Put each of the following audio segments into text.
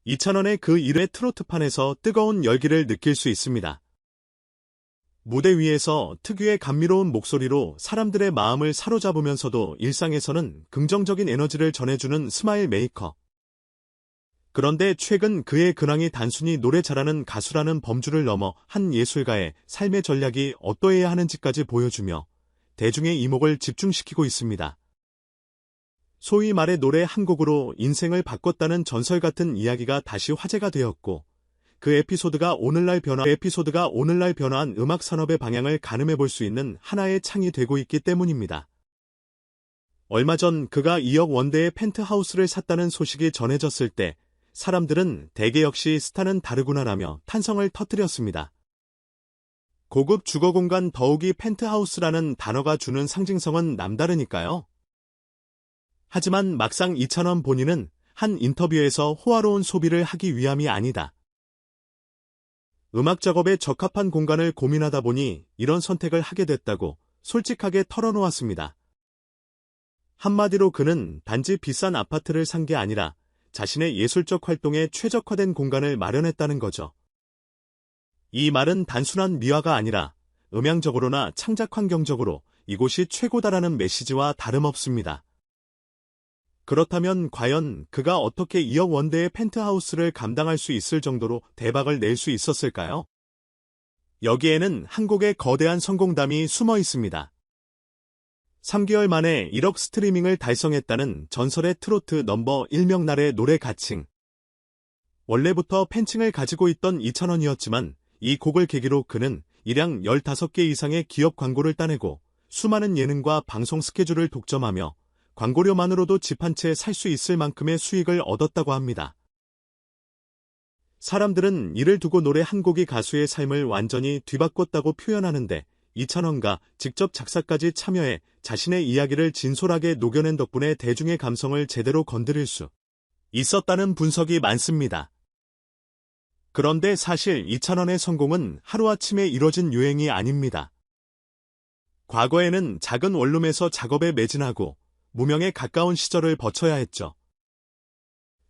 이찬원의 그 1회 트로트판에서 뜨거운 열기를 느낄 수 있습니다. 무대 위에서 특유의 감미로운 목소리로 사람들의 마음을 사로잡으면서도 일상에서는 긍정적인 에너지를 전해주는 스마일 메이커. 그런데 최근 그의 근황이 단순히 노래 잘하는 가수라는 범주를 넘어 한 예술가의 삶의 전략이 어떠해야 하는지까지 보여주며 대중의 이목을 집중시키고 있습니다. 소위 말해 노래 한 곡으로 인생을 바꿨다는 전설 같은 이야기가 다시 화제가 되었고, 그 에피소드가 오늘날 변화한 음악 산업의 방향을 가늠해 볼 수 있는 하나의 창이 되고 있기 때문입니다. 얼마 전 그가 2억 원대의 펜트하우스를 샀다는 소식이 전해졌을 때 사람들은 대개 역시 스타는 다르구나라며 탄성을 터뜨렸습니다. 고급 주거공간, 더욱이 펜트하우스라는 단어가 주는 상징성은 남다르니까요. 하지만 막상 이찬원 본인은 한 인터뷰에서 호화로운 소비를 하기 위함이 아니다. 음악 작업에 적합한 공간을 고민하다 보니 이런 선택을 하게 됐다고 솔직하게 털어놓았습니다. 한마디로 그는 단지 비싼 아파트를 산 게 아니라 자신의 예술적 활동에 최적화된 공간을 마련했다는 거죠. 이 말은 단순한 미화가 아니라 음향적으로나 창작 환경적으로 이곳이 최고다라는 메시지와 다름없습니다. 그렇다면 과연 그가 어떻게 2억 원대의 펜트하우스를 감당할 수 있을 정도로 대박을 낼 수 있었을까요? 여기에는 한 곡의 거대한 성공담이 숨어 있습니다. 3개월 만에 1억 스트리밍을 달성했다는 전설의 트로트 넘버 1명날의 노래 가칭. 원래부터 팬층을 가지고 있던 이찬원이었지만 이 곡을 계기로 그는 일량 15개 이상의 기업 광고를 따내고 수많은 예능과 방송 스케줄을 독점하며 광고료만으로도 집 한 채 살 수 있을 만큼의 수익을 얻었다고 합니다. 사람들은 이를 두고 노래 한 곡이 가수의 삶을 완전히 뒤바꿨다고 표현하는데, 이찬원가 직접 작사까지 참여해 자신의 이야기를 진솔하게 녹여낸 덕분에 대중의 감성을 제대로 건드릴 수 있었다는 분석이 많습니다. 그런데 사실 이찬원의 성공은 하루아침에 이뤄진 요행이 아닙니다. 과거에는 작은 원룸에서 작업에 매진하고 무명에 가까운 시절을 거쳐야 했죠.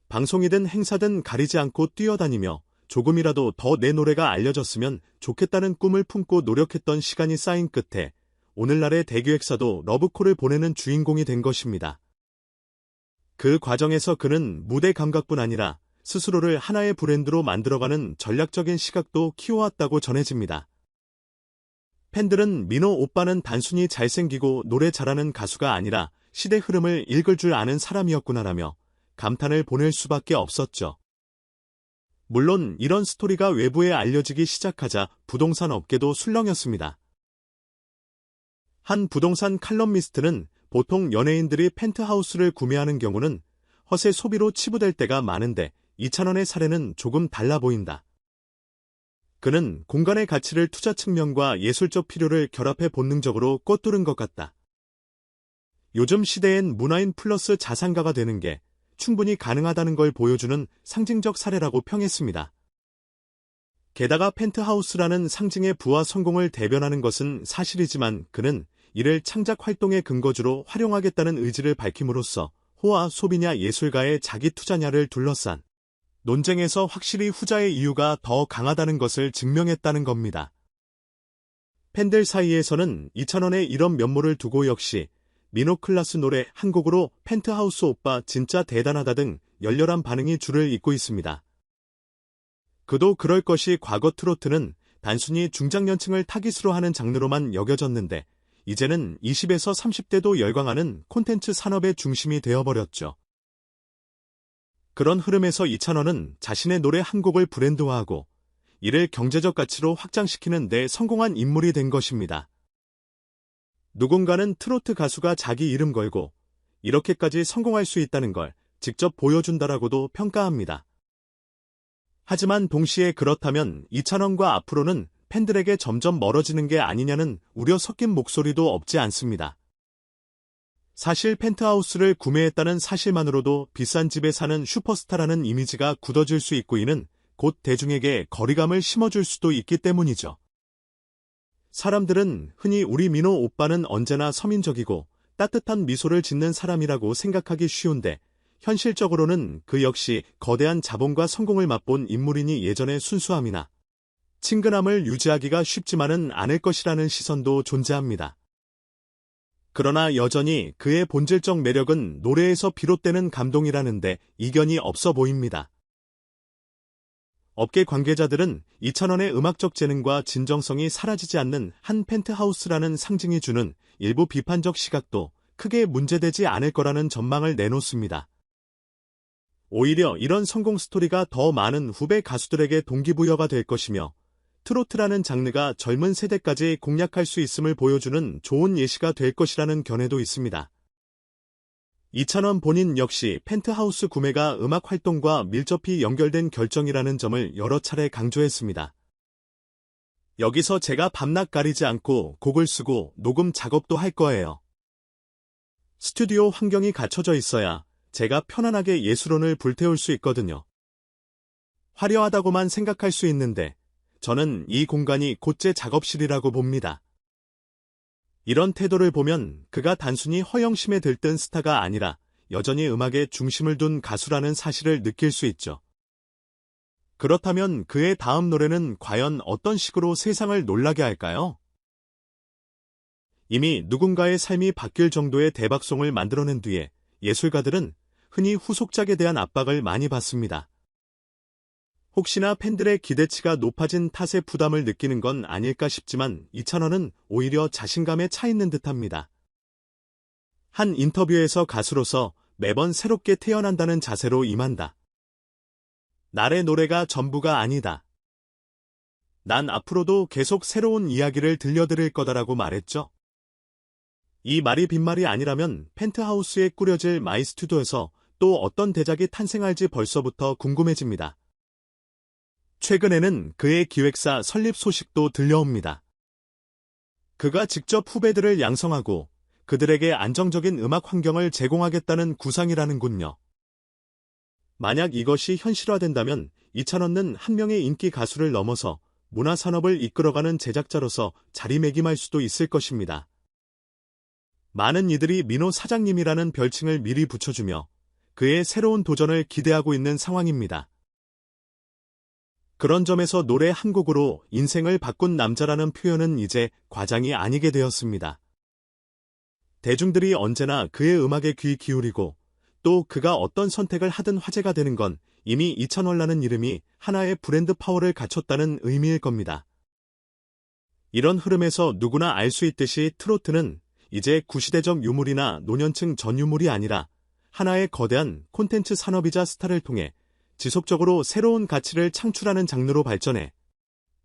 방송이든 행사든 가리지 않고 뛰어다니며 조금이라도 더 내 노래가 알려졌으면 좋겠다는 꿈을 품고 노력했던 시간이 쌓인 끝에 오늘날의 대기획사도 러브콜을 보내는 주인공이 된 것입니다. 그 과정에서 그는 무대 감각뿐 아니라 스스로를 하나의 브랜드로 만들어가는 전략적인 시각도 키워왔다고 전해집니다. 팬들은 민호 오빠는 단순히 잘생기고 노래 잘하는 가수가 아니라 시대 흐름을 읽을 줄 아는 사람이었구나라며 감탄을 보낼 수밖에 없었죠. 물론 이런 스토리가 외부에 알려지기 시작하자 부동산 업계도 술렁였습니다. 한 부동산 칼럼니스트는 보통 연예인들이 펜트하우스를 구매하는 경우는 허세 소비로 치부될 때가 많은데 이찬원의 사례는 조금 달라 보인다. 그는 공간의 가치를 투자 측면과 예술적 필요를 결합해 본능적으로 꿰뚫은 것 같다. 요즘 시대엔 문화인 플러스 자산가가 되는 게 충분히 가능하다는 걸 보여주는 상징적 사례라고 평했습니다. 게다가 펜트하우스라는 상징의 부와 성공을 대변하는 것은 사실이지만 그는 이를 창작 활동의 근거지로 활용하겠다는 의지를 밝힘으로써 호화 소비냐 예술가의 자기 투자냐를 둘러싼 논쟁에서 확실히 후자의 이유가 더 강하다는 것을 증명했다는 겁니다. 팬들 사이에서는 이찬원의 이런 면모를 두고 역시 민호 클라스 노래 한 곡으로 펜트하우스 오빠 진짜 대단하다 등 열렬한 반응이 줄을 잇고 있습니다. 그도 그럴 것이 과거 트로트는 단순히 중장년층을 타깃으로 하는 장르로만 여겨졌는데 이제는 20에서 30대도 열광하는 콘텐츠 산업의 중심이 되어버렸죠. 그런 흐름에서 이찬원은 자신의 노래 한 곡을 브랜드화하고 이를 경제적 가치로 확장시키는 데 성공한 인물이 된 것입니다. 누군가는 트로트 가수가 자기 이름 걸고 이렇게까지 성공할 수 있다는 걸 직접 보여준다라고도 평가합니다. 하지만 동시에 그렇다면 이찬원과 앞으로는 팬들에게 점점 멀어지는 게 아니냐는 우려 섞인 목소리도 없지 않습니다. 사실 펜트하우스를 구매했다는 사실만으로도 비싼 집에 사는 슈퍼스타라는 이미지가 굳어질 수 있고 이는 곧 대중에게 거리감을 심어줄 수도 있기 때문이죠. 사람들은 흔히 우리 민호 오빠는 언제나 서민적이고 따뜻한 미소를 짓는 사람이라고 생각하기 쉬운데 현실적으로는 그 역시 거대한 자본과 성공을 맛본 인물이니 예전의 순수함이나 친근함을 유지하기가 쉽지만은 않을 것이라는 시선도 존재합니다. 그러나 여전히 그의 본질적 매력은 노래에서 비롯되는 감동이라는데 이견이 없어 보입니다. 업계 관계자들은 이찬원의 음악적 재능과 진정성이 사라지지 않는 한 펜트하우스라는 상징이 주는 일부 비판적 시각도 크게 문제되지 않을 거라는 전망을 내놓습니다. 오히려 이런 성공 스토리가 더 많은 후배 가수들에게 동기부여가 될 것이며 트로트라는 장르가 젊은 세대까지 공략할 수 있음을 보여주는 좋은 예시가 될 것이라는 견해도 있습니다. 이찬원 본인 역시 펜트하우스 구매가 음악 활동과 밀접히 연결된 결정이라는 점을 여러 차례 강조했습니다. 여기서 제가 밤낮 가리지 않고 곡을 쓰고 녹음 작업도 할 거예요. 스튜디오 환경이 갖춰져 있어야 제가 편안하게 예술혼을 불태울 수 있거든요. 화려하다고만 생각할 수 있는데 저는 이 공간이 곧 제 작업실이라고 봅니다. 이런 태도를 보면 그가 단순히 허영심에 들뜬 스타가 아니라 여전히 음악에 중심을 둔 가수라는 사실을 느낄 수 있죠. 그렇다면 그의 다음 노래는 과연 어떤 식으로 세상을 놀라게 할까요? 이미 누군가의 삶이 바뀔 정도의 대박송을 만들어낸 뒤에 예술가들은 흔히 후속작에 대한 압박을 많이 받습니다. 혹시나 팬들의 기대치가 높아진 탓에 부담을 느끼는 건 아닐까 싶지만 이찬원은 오히려 자신감에 차 있는 듯합니다. 한 인터뷰에서 가수로서 매번 새롭게 태어난다는 자세로 임한다. 나의 노래가 전부가 아니다. 난 앞으로도 계속 새로운 이야기를 들려드릴 거다라고 말했죠. 이 말이 빈말이 아니라면 펜트하우스에 꾸려질 마이스튜디오에서 또 어떤 대작이 탄생할지 벌써부터 궁금해집니다. 최근에는 그의 기획사 설립 소식도 들려옵니다. 그가 직접 후배들을 양성하고 그들에게 안정적인 음악 환경을 제공하겠다는 구상이라는군요. 만약 이것이 현실화된다면 이찬원은 한 명의 인기 가수를 넘어서 문화산업을 이끌어가는 제작자로서 자리매김할 수도 있을 것입니다. 많은 이들이 민호 사장님이라는 별칭을 미리 붙여주며 그의 새로운 도전을 기대하고 있는 상황입니다. 그런 점에서 노래 한 곡으로 인생을 바꾼 남자라는 표현은 이제 과장이 아니게 되었습니다. 대중들이 언제나 그의 음악에 귀 기울이고 또 그가 어떤 선택을 하든 화제가 되는 건 이미 이찬원이라는 이름이 하나의 브랜드 파워를 갖췄다는 의미일 겁니다. 이런 흐름에서 누구나 알 수 있듯이 트로트는 이제 구시대적 유물이나 노년층 전 유물이 아니라 하나의 거대한 콘텐츠 산업이자 스타를 통해 지속적으로 새로운 가치를 창출하는 장르로 발전해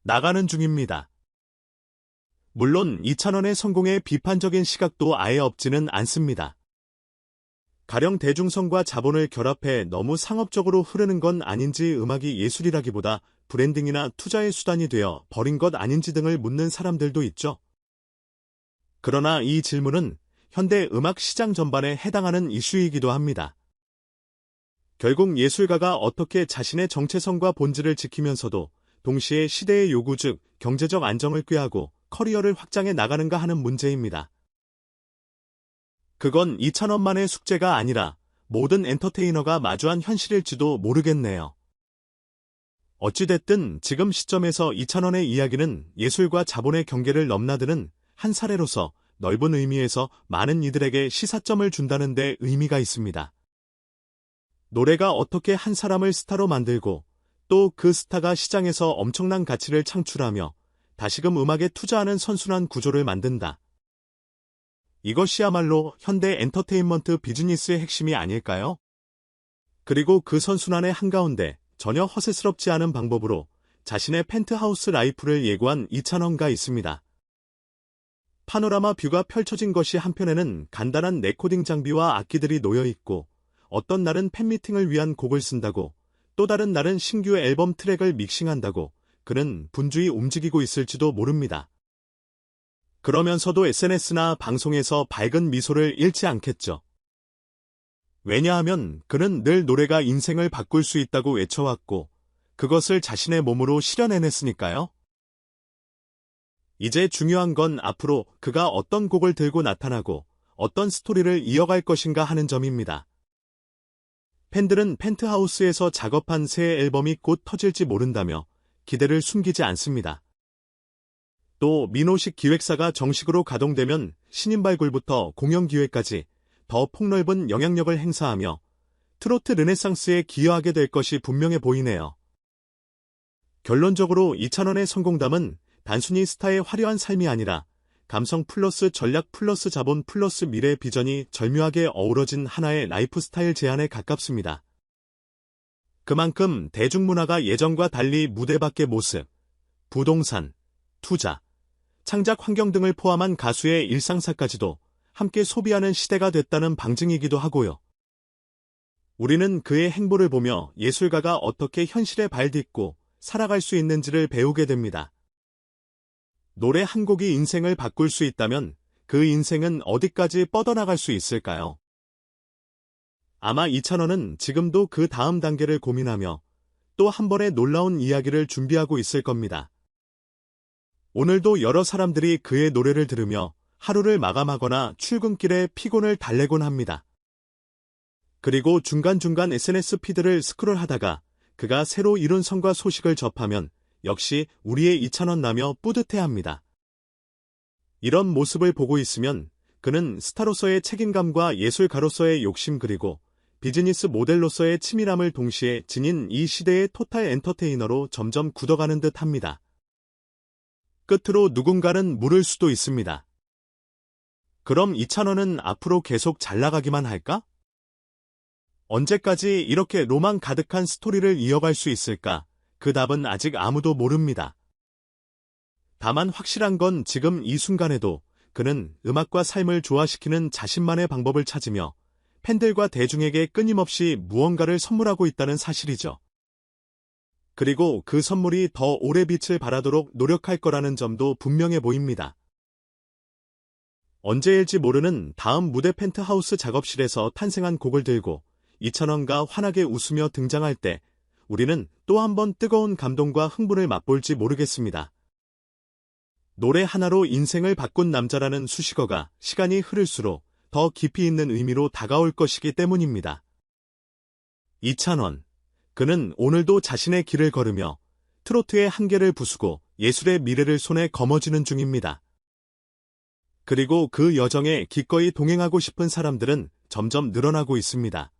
나가는 중입니다. 물론 이찬원의 성공에 비판적인 시각도 아예 없지는 않습니다. 가령 대중성과 자본을 결합해 너무 상업적으로 흐르는 건 아닌지 음악이 예술이라기보다 브랜딩이나 투자의 수단이 되어 버린 것 아닌지 등을 묻는 사람들도 있죠. 그러나 이 질문은 현대 음악 시장 전반에 해당하는 이슈이기도 합니다. 결국 예술가가 어떻게 자신의 정체성과 본질을 지키면서도 동시에 시대의 요구 즉 경제적 안정을 꾀하고 커리어를 확장해 나가는가 하는 문제입니다. 그건 이찬원만의 숙제가 아니라 모든 엔터테이너가 마주한 현실일지도 모르겠네요. 어찌됐든 지금 시점에서 이찬원의 이야기는 예술과 자본의 경계를 넘나드는 한 사례로서 넓은 의미에서 많은 이들에게 시사점을 준다는 데 의미가 있습니다. 노래가 어떻게 한 사람을 스타로 만들고 또 그 스타가 시장에서 엄청난 가치를 창출하며 다시금 음악에 투자하는 선순환 구조를 만든다. 이것이야말로 현대 엔터테인먼트 비즈니스의 핵심이 아닐까요? 그리고 그 선순환의 한가운데 전혀 허세스럽지 않은 방법으로 자신의 펜트하우스 라이프를 예고한 이찬원가 있습니다. 파노라마 뷰가 펼쳐진 것이 한편에는 간단한 레코딩 장비와 악기들이 놓여 있고 어떤 날은 팬미팅을 위한 곡을 쓴다고 또 다른 날은 신규 앨범 트랙을 믹싱한다고 그는 분주히 움직이고 있을지도 모릅니다. 그러면서도 SNS나 방송에서 밝은 미소를 잃지 않겠죠. 왜냐하면 그는 늘 노래가 인생을 바꿀 수 있다고 외쳐왔고 그것을 자신의 몸으로 실현해냈으니까요. 이제 중요한 건 앞으로 그가 어떤 곡을 들고 나타나고 어떤 스토리를 이어갈 것인가 하는 점입니다. 팬들은 펜트하우스에서 작업한 새 앨범이 곧 터질지 모른다며 기대를 숨기지 않습니다. 또 민호식 기획사가 정식으로 가동되면 신인 발굴부터 공연 기획까지 더 폭넓은 영향력을 행사하며 트로트 르네상스에 기여하게 될 것이 분명해 보이네요. 결론적으로 이찬원의 성공담은 단순히 스타의 화려한 삶이 아니라 감성 플러스 전략 플러스 자본 플러스 미래 비전이 절묘하게 어우러진 하나의 라이프 스타일 제안에 가깝습니다. 그만큼 대중문화가 예전과 달리 무대 밖의 모습, 부동산, 투자, 창작 환경 등을 포함한 가수의 일상사까지도 함께 소비하는 시대가 됐다는 방증이기도 하고요. 우리는 그의 행보를 보며 예술가가 어떻게 현실에 발딛고 살아갈 수 있는지를 배우게 됩니다. 노래 한 곡이 인생을 바꿀 수 있다면 그 인생은 어디까지 뻗어나갈 수 있을까요? 아마 이찬원은 지금도 그 다음 단계를 고민하며 또 한 번의 놀라운 이야기를 준비하고 있을 겁니다. 오늘도 여러 사람들이 그의 노래를 들으며 하루를 마감하거나 출근길에 피곤을 달래곤 합니다. 그리고 중간중간 SNS 피드를 스크롤하다가 그가 새로 이룬 성과 소식을 접하면 역시 우리의 이찬원 나며 뿌듯해합니다. 이런 모습을 보고 있으면 그는 스타로서의 책임감과 예술가로서의 욕심 그리고 비즈니스 모델로서의 치밀함을 동시에 지닌 이 시대의 토탈 엔터테이너로 점점 굳어가는 듯 합니다. 끝으로 누군가는 물을 수도 있습니다. 그럼 이찬원은 앞으로 계속 잘 나가기만 할까? 언제까지 이렇게 로망 가득한 스토리를 이어갈 수 있을까? 그 답은 아직 아무도 모릅니다. 다만 확실한 건 지금 이 순간에도 그는 음악과 삶을 조화시키는 자신만의 방법을 찾으며 팬들과 대중에게 끊임없이 무언가를 선물하고 있다는 사실이죠. 그리고 그 선물이 더 오래 빛을 발하도록 노력할 거라는 점도 분명해 보입니다. 언제일지 모르는 다음 무대 펜트하우스 작업실에서 탄생한 곡을 들고 이찬원과 환하게 웃으며 등장할 때 우리는 또 한 번 뜨거운 감동과 흥분을 맛볼지 모르겠습니다. 노래 하나로 인생을 바꾼 남자라는 수식어가 시간이 흐를수록 더 깊이 있는 의미로 다가올 것이기 때문입니다. 이찬원, 그는 오늘도 자신의 길을 걸으며 트로트의 한계를 부수고 예술의 미래를 손에 거머쥐는 중입니다. 그리고 그 여정에 기꺼이 동행하고 싶은 사람들은 점점 늘어나고 있습니다.